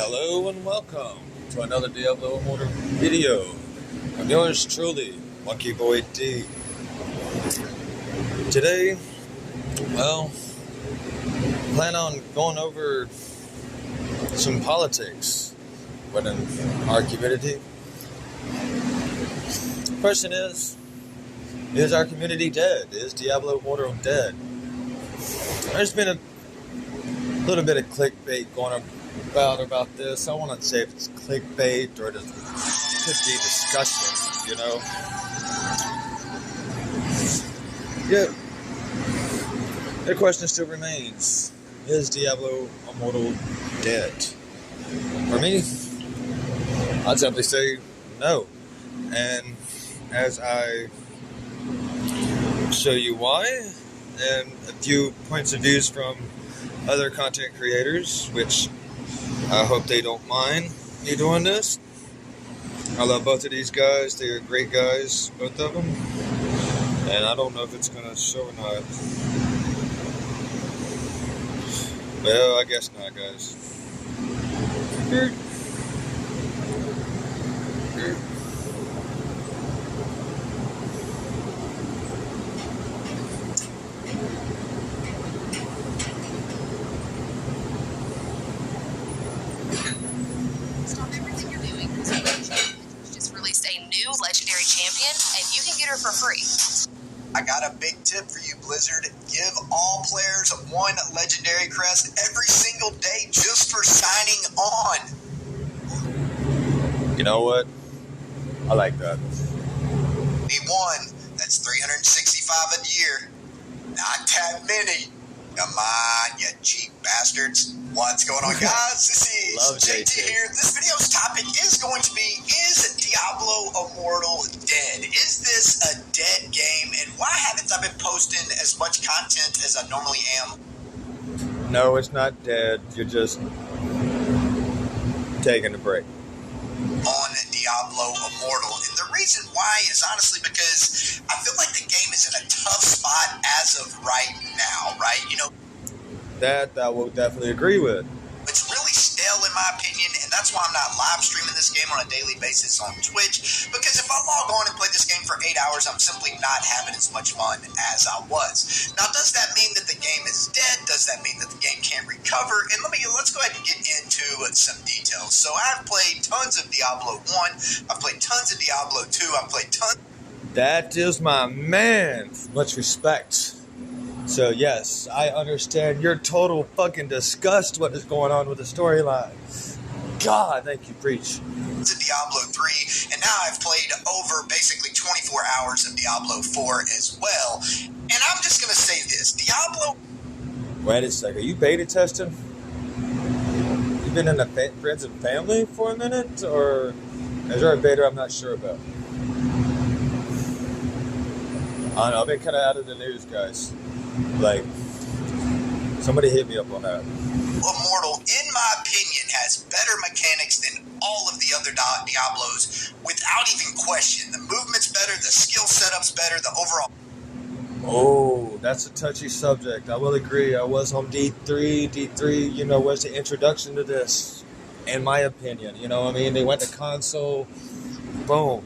Hello and welcome to another Diablo Immortal video. I'm yours truly, Monkey Boy D. Today, plan on going over some politics within our community. The question is our community dead? Is Diablo Immortal dead? There's been a little bit of clickbait going about this. I won't say if it's clickbait or it could be discussion, you know. Yeah. The question still remains: is Diablo Immortal dead? For me, I'd simply say no. And as I show you why, and a few points of views from other content creators, which I hope they don't mind me doing this. I love both of these guys. They are great guys, both of them. And I don't know if it's going to show or not. Well, I guess not, guys. Legendary champion, and you can get her for free. I got a big tip for you, Blizzard. Give all players one legendary crest every single day just for signing on. You know what? I like that. Need one. That's 365 a year. Not that many. Come on, you cheap bastards. What's going on, guys? This is JT here. This video's topic is going to be, is Diablo Immortal dead? Is this a dead game? And why haven't I been posting as much content as I normally am? No, it's not dead. You're just taking a break on Diablo Immortal. And the reason why is honestly because I feel like the game is in a tough spot as of right now, right? You know, that I will definitely agree with. It's really stale in my opinion, and that's why I'm not live streaming this game on a daily basis on Twitch, because if I log on and play this game for 8 hours, I'm simply not having as much fun as I was. Now, does that mean that the game is dead? Does that mean that the game can't recover? And let's go ahead and get into some details. So I've played tons of Diablo 1, I've played tons of Diablo 2, I've played tons. That is my man. Much respect. So yes, I understand your total fucking disgust what is going on with the storyline. God, thank you, preach. To Diablo 3, and now I've played over basically 24 hours of Diablo 4 as well. And I'm just going to say this, Diablo... Wait a second, are you beta testing? You've been in the friends and family for a minute? Or is there a beta I'm not sure about? I don't know, I've been kind of out of the news, guys. Like, somebody hit me up on that. Immortal, in my opinion, has better mechanics than all of the other Diablos, without even question. The movement's better, the skill setup's better, the overall... Oh, that's a touchy subject. I will agree. I was on D3. D3, you know, was the introduction to this, in my opinion. You know what I mean? They went to console, boom.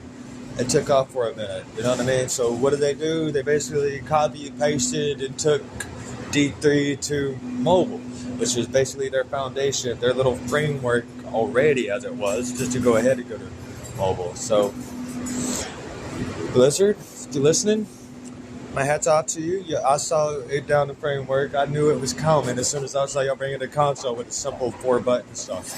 It took off for a minute, you know what I mean? So what did they do? They basically copy-pasted and took D3 to mobile, which was basically their foundation, their little framework already as it was, just to go ahead and go to mobile. So, Blizzard, if you're listening, my hat's off to you. Yeah, I saw it down the framework. I knew it was coming as soon as I saw y'all bringing the console with the simple 4-button stuff.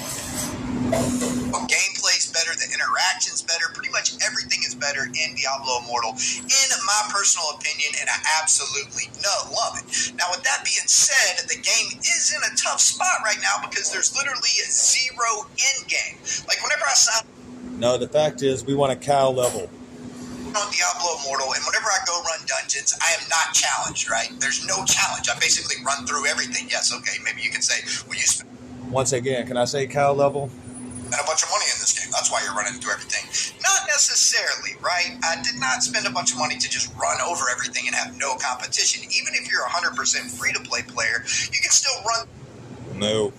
Gameplay's better, the interaction's better, pretty much everything is better in Diablo Immortal, in my personal opinion, and I absolutely love it. Now, with that being said, the game is in a tough spot right now because there's literally 0 in-game. Like, whenever I sign... No, the fact is, we want a cow level on Diablo Immortal, and whenever I go run dungeons, I am not challenged, right? There's no challenge. I basically run through everything. Yes, okay, maybe you can say, well, you spend... Once again, can I say cow level? And a bunch of money in this game. That's why you're running through everything. Not necessarily, right? I did not spend a bunch of money to just run over everything and have no competition. Even if you're a 100% free-to-play player, you can still run... No.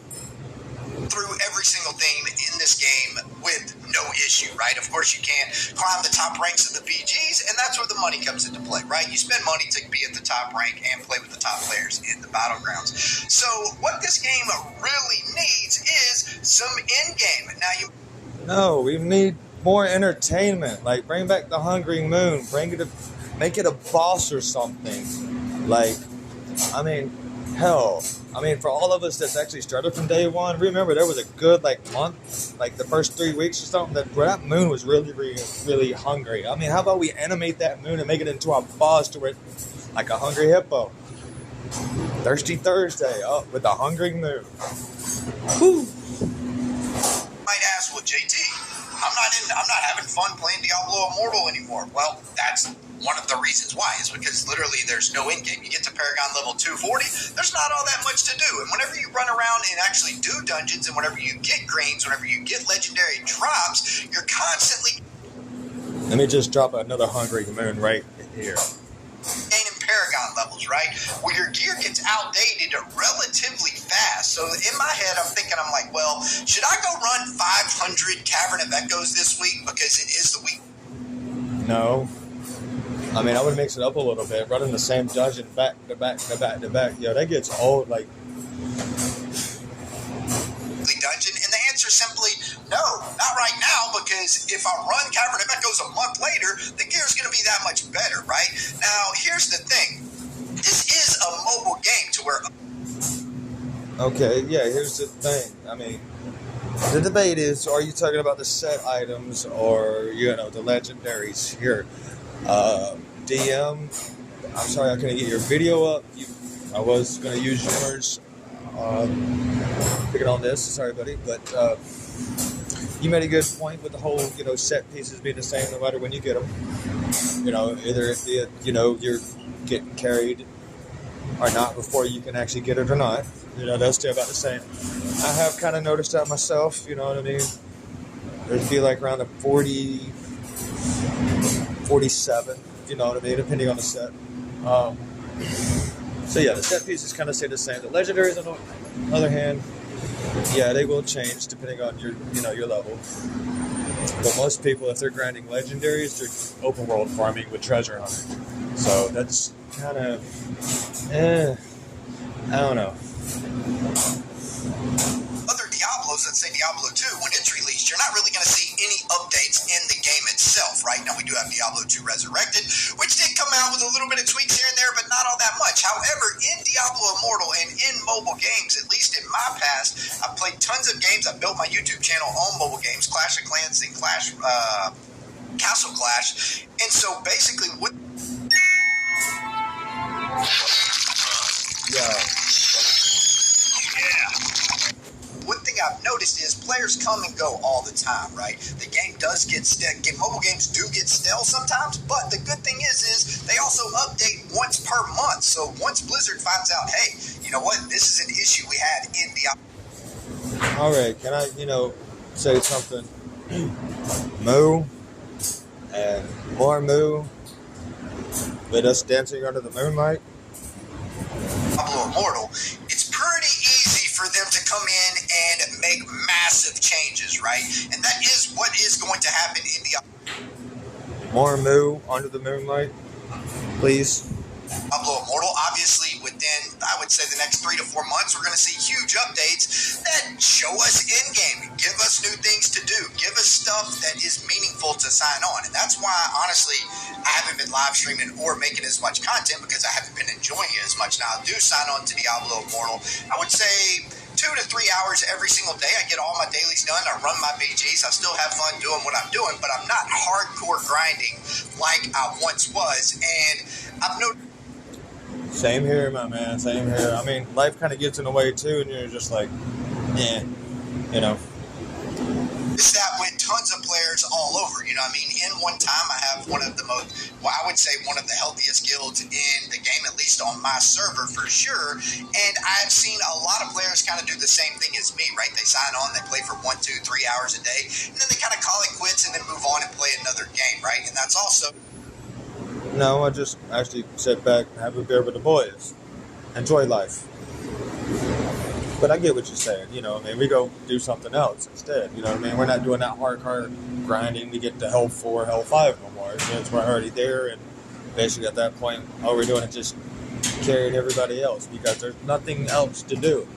through every single thing in this game with no issue, right? Of course, you can't climb the top ranks of the BGs, and that's where the money comes into play, right? You spend money to be at the top rank and play with the top players in the battlegrounds. So what this game really needs is some in-game. No, we need more entertainment. Like, bring back the Hungry Moon. Make it a boss or something. Like, I mean, hell. I mean, for all of us that's actually started from day one, remember there was a good, month, the first 3 weeks or something, where that moon was really, really, really hungry. I mean, how about we animate that moon and make it into a boss to where it's like a hungry hippo? Thirsty Thursday, with the Hungry Moon. Whew. Might ask, well, JT, I'm not having fun playing Diablo Immortal anymore. Well, that's one of the reasons why, is because literally there's no in-game. You get to Paragon level 240, there's not all that much to do. And whenever you run around and actually do dungeons, and whenever you get greens, whenever you get legendary drops, you're constantly... Let me just drop another Hungry Moon right here. Gaining Paragon levels, right? Where your gear gets outdated relatively fast. So in my head, I'm thinking, well, should I go run 500 Cavern of Echoes this week because it is the week? No. I mean, I would mix it up a little bit. Running the same dungeon back to back to back to back. Yo, that gets old, dungeon. And the answer is simply no, not right now, because if I run Cavern of Echoes a month later, the gear is going to be that much better, right? Now, here's the thing. This is a mobile game to where... Okay, yeah, here's the thing. I mean, the debate is, are you talking about the set items or, the legendaries here? DM, I'm sorry I couldn't get your video up. I was going to use yours. Picking on this, sorry buddy, but you made a good point with the whole, set pieces being the same no matter when you get them. Either if you're getting carried or not before you can actually get it or not. They'll stay about the same. I have kind of noticed that myself, you know what I mean? There'd be around the 40, 47, you know what I mean, depending on the set. So yeah, the set pieces kind of stay the same. The legendaries, on the other hand, yeah, they will change depending on your level. But most people, if they're grinding legendaries, they're open world farming with treasure hunting. So that's kind of, I don't know. Other Diablos, let's say Diablo 2, when it's released, you're not really going to see any updates in the game itself, right? Now, we do have Diablo 2 Resurrected, which did come out with a little bit of tweaks here and there, but not all that much. However, in Diablo Immortal and in mobile games, at least in my past, I've played tons of games. I built my YouTube channel on mobile games, Clash of Clans and Castle Clash. And so basically, one thing I've noticed is players come and go all the time, right? The game does get stale. Mobile games do get stale sometimes, but the good thing is they also update once per month. So once Blizzard finds out, hey, you know what, this is an issue we had in the... All right, can I, say something? Moo and more moo with us dancing under the moonlight. Diablo Immortal, it's pretty easy for them to come in and make massive changes, right? And that is what is going to happen in the... More moo under the moonlight, please. Diablo Immortal, obviously, within, I would say, the next 3 to 4 months, we're going to see huge updates that show us in-game, give us new things to do, give us stuff that is meaningful to sign on. And that's why, honestly, I haven't been live streaming or making as much content, because I haven't been enjoying it as much. Now, I do sign on to Diablo Immortal, I would say 2 to 3 hours every single day. I get all my dailies done. I run my BGs. I still have fun doing what I'm doing, but I'm not hardcore grinding like I once was. And I've noticed... Same here, my man. Same here. I mean, life kind of gets in the way too, and you're just like, It's that with tons of players all over. In one time, I have one of the most, I would say one of the healthiest guilds in the game, at least on my server for sure. And I've seen a lot of players kind of do the same thing as me, right? They sign on, they play for 1, 2, 3 hours a day, and then they kind of call it quits and then move on and play another game, right? And that's also... No, I just actually sit back and have a beer with the boys. Enjoy life. But I get what you're saying. You know, I mean, we go do something else instead. You know what I mean? We're not doing that hardcore grinding to get to Hell 4, Hell 5 no more. Since we're already there, and basically at that point, all we're doing is just carrying everybody else because there's nothing else to do.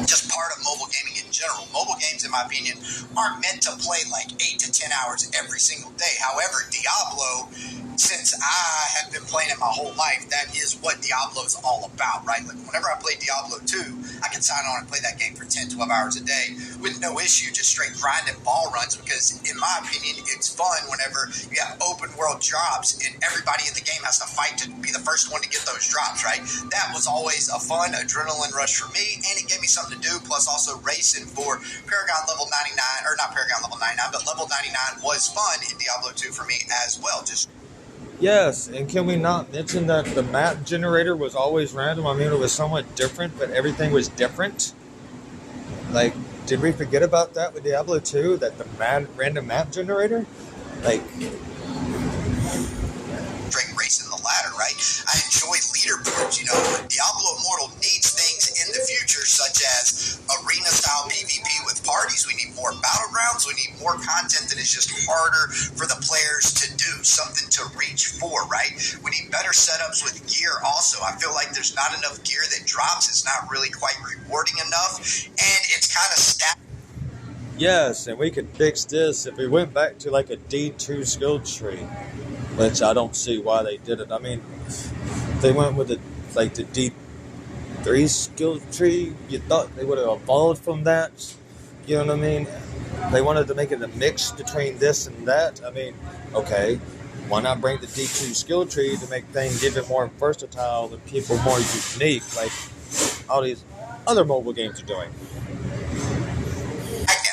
Just part of mobile gaming in general. Mobile games, in my opinion, aren't meant to play like 8 to 10 hours every single day. However, Diablo, since I have been playing it my whole life, that is what Diablo's all about, right? Like whenever I play Diablo 2, I can sign on and play that game for 10, 12 hours a day with no issue, just straight grinding ball runs, because in my opinion, it's fun whenever you have open world drops and everybody in the game has to fight to be the first one to get those drops, right? That was always a fun adrenaline rush for me, and it gave me something to do, plus also racing for Paragon level 99, or not Paragon level 99, but level 99 was fun in Diablo 2 for me as well. Just Yes, and can we not mention that the map generator was always random? I mean, it was somewhat different, but everything was different. Like, did we forget about that with Diablo 2? That the random map generator? Like, straight racing the ladder, right? I enjoy leaderboards, you know. Diablo Immortal needs things in the future, such as arena-style PvP with parties. We need more battlegrounds. We need more content that is just harder for the players to do, something to reach for, right? We need better setups with gear also. I feel like there's not enough gear that drops. It's not really quite rewarding enough, and it's kind of stacked. yes, and we could fix this if we went back to like a D2 skill tree, which I don't see why they did it. I mean, they went with the D3 skill tree. You thought they would have evolved from that. You know what I mean? They wanted to make it a mix between this and that. I mean, okay, why not bring the D2 skill tree to make things even more versatile and people more unique, like all these other mobile games are doing?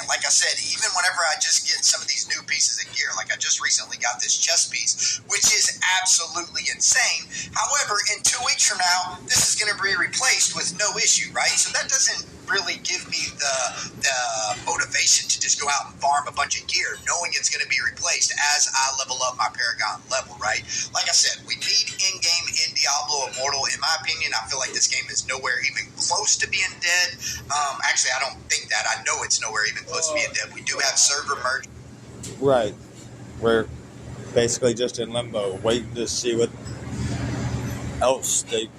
Like I said, even whenever I just get some of these new pieces of gear, like I just recently got this chest piece, which is absolutely insane. However, in 2 weeks from now, this is going to be replaced with no issue, right? So that doesn't really give me the motivation to just go out and farm a bunch of gear, knowing it's going to be replaced as I level up my Paragon level, right? Like I said, we need in-game in Diablo Immortal. In my opinion, I feel like this game is nowhere even close to being dead. Actually, I don't think that. I know it's nowhere even close to being dead. We do have server merge. Right. We're basically just in limbo, waiting to see what else they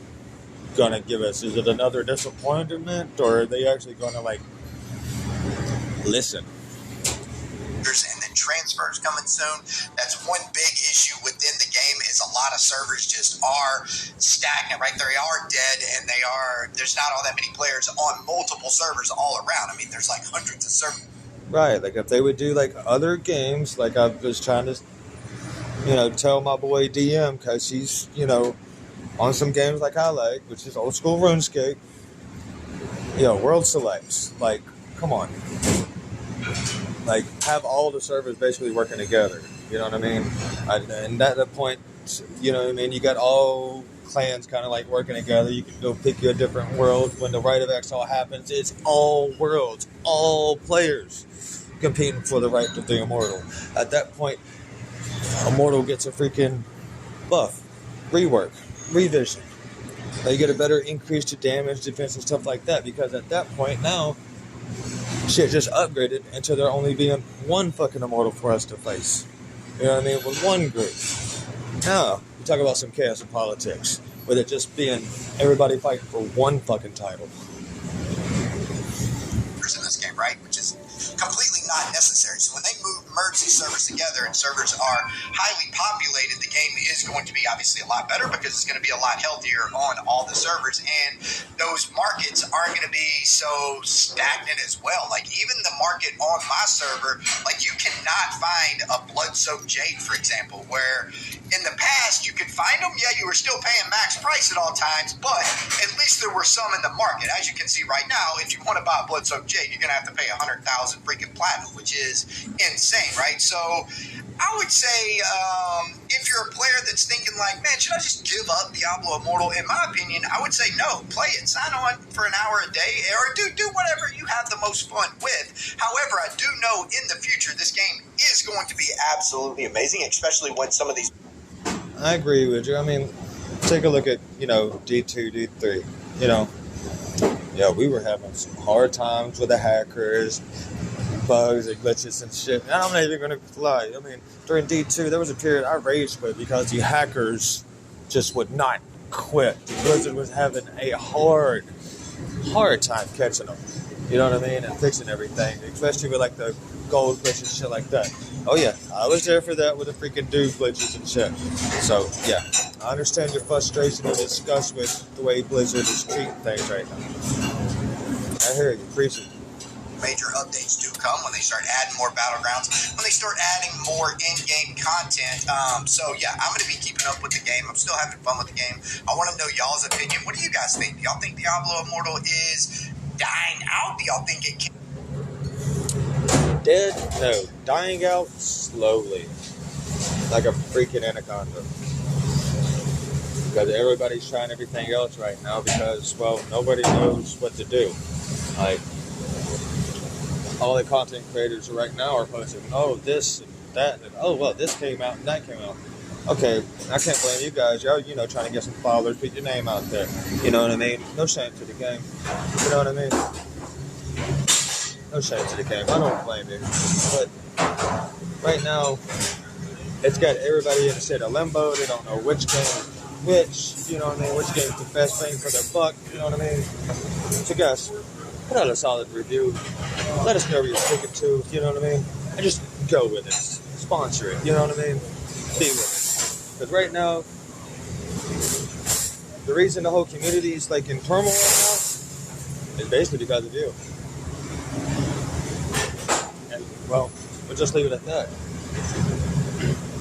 gonna give us. Is it another disappointment, or are they actually gonna like listen? And then transfers coming soon. That's one big issue within the game, is a lot of servers just are stagnant, right? They are dead, and there's not all that many players on multiple servers all around. I mean, there's like hundreds of servers. Right, like if they would do like other games, like I was trying to, tell my boy DM, because he's, on some games like I like, which is old school RuneScape, World Selects. Like, come on. Like, have all the servers basically working together. You know what I mean? And at that point, you know what I mean? You got all clans kind of like working together. You can go pick you a different world. When the right of exile happens, it's all worlds, all players competing for the right to the Immortal. At that point, Immortal gets a freaking buff, rework, revision. You get a better increase to damage, defense, and stuff like that, because at that point now, shit just upgraded into there only being one fucking Immortal for us to face. You know what I mean? With one group. Now, you talk about some chaos in politics, with it just being everybody fighting for one fucking title. In this game, right? Which is completely not necessary. So when they merge these servers together and servers are highly populated, the game is going to be obviously a lot better, because it's going to be a lot healthier on all the servers, and those markets aren't going to be so stagnant as well. Like, even the market on my server, like, you cannot find a blood-soaked jade, for example, where in the past you could find them. Yeah, you were still paying max price at all times, but at least there were some in the market. As you can see right now, if you want to buy a blood-soaked jade, you're going to have to pay 100,000 freaking platinum, which is insane, right? So I would say, if you're a player that's thinking like, man, should I just give up Diablo Immortal? In my opinion, I would say no. Play it. Sign on for an hour a day, or do whatever you have the most fun with. However, I do know in the future this game is going to be absolutely amazing, especially when some of these... I agree with you. I mean, take a look at, D2, D3. Yeah, we were having some hard times with the hackers, bugs and glitches and shit. And I'm not even going to lie. I mean, during D2, there was a period I raged quit because the hackers just would not quit. Blizzard was having a hard time catching them. You know what I mean? And fixing everything, especially with like the gold glitches and shit like that. Oh yeah, I was there for that with the freaking dude glitches and shit. So yeah, I understand your frustration and disgust with the way Blizzard is treating things right now. I hear you, preaching. Major updates do come when they start adding more battlegrounds, when they start adding more in-game content. So yeah, I'm going to be keeping up with the game. I'm still having fun with the game. I want to know y'all's opinion. What do you guys think? Do y'all think Diablo Immortal is dying out? Do y'all think it can? Dead? No. Dying out slowly. Like a freaking anaconda. Because everybody's trying everything else right now because, well, nobody knows what to do. Like, all the content creators right now are posting, oh, this and that, and oh, well, this came out and that came out. Okay, I can't blame you guys. Y'all, you know, trying to get some followers, put your name out there. You know what I mean? No shame to the game. You know what I mean? No shame to the game. I don't blame you. But right now, it's got everybody in a state of limbo. They don't know which game is which. You know what I mean? Which game is the best thing for their buck. You know what I mean? So, guys, put out a solid review. Let us know where you're sticking to. You know what I mean? And just go with it. Sponsor it. You know what I mean? Be with it. Because right now, the reason the whole community is like in turmoil right now is basically because of you. And, well, we'll just leave it at that.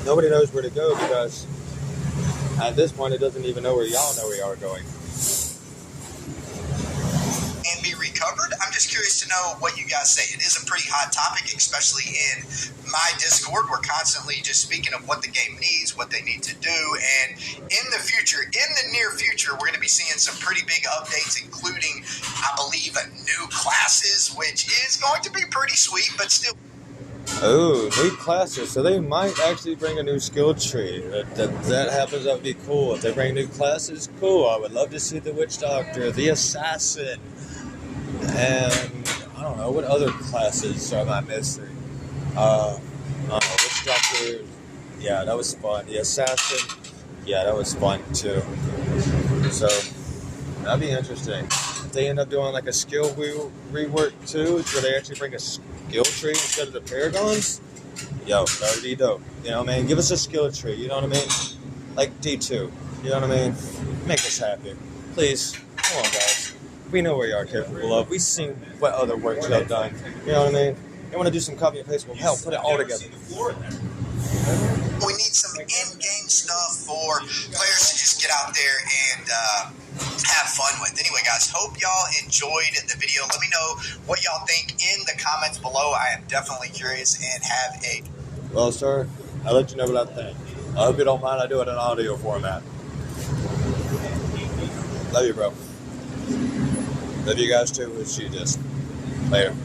Nobody knows where to go because at this point it doesn't even know where y'all know where y'all are going. And be recovered? I'm just curious to know what you guys say. It is a pretty hot topic, especially in my Discord. We're constantly just speaking of what the game needs, what they need to do, and in the future, in the near future, we're going to be seeing some pretty big updates, including, I believe, new classes, which is going to be pretty sweet, but still. Oh, new classes. So they might actually bring a new skill tree. If that happens, that would be cool. If they bring new classes, cool. I would love to see the Witch Doctor, the Assassin, and I don't know, what other classes am I missing? Witch Doctor, yeah, that was fun. The Assassin, yeah, that was fun too. So, that'd be interesting. If they end up doing like a skill rework too, where they actually bring a skill tree instead of the Paragons, yo, that would be dope. You know what I mean? Give us a skill tree, you know what I mean? Like D2, you know what I mean? Make us happy. Please, come on guys. We know where you are capable of. We've seen what other works you have done. You know what I mean? You want to do some copy and paste? Well, hell, put it all together. We need some in-game stuff for players to just get out there and have fun with. Anyway, guys, hope y'all enjoyed the video. Let me know what y'all think in the comments below. I am definitely curious and have a... Well, sir, I'll let you know what I think. I hope you don't mind I do it in audio format. Love you, bro. Love you guys too. It's you just. Later.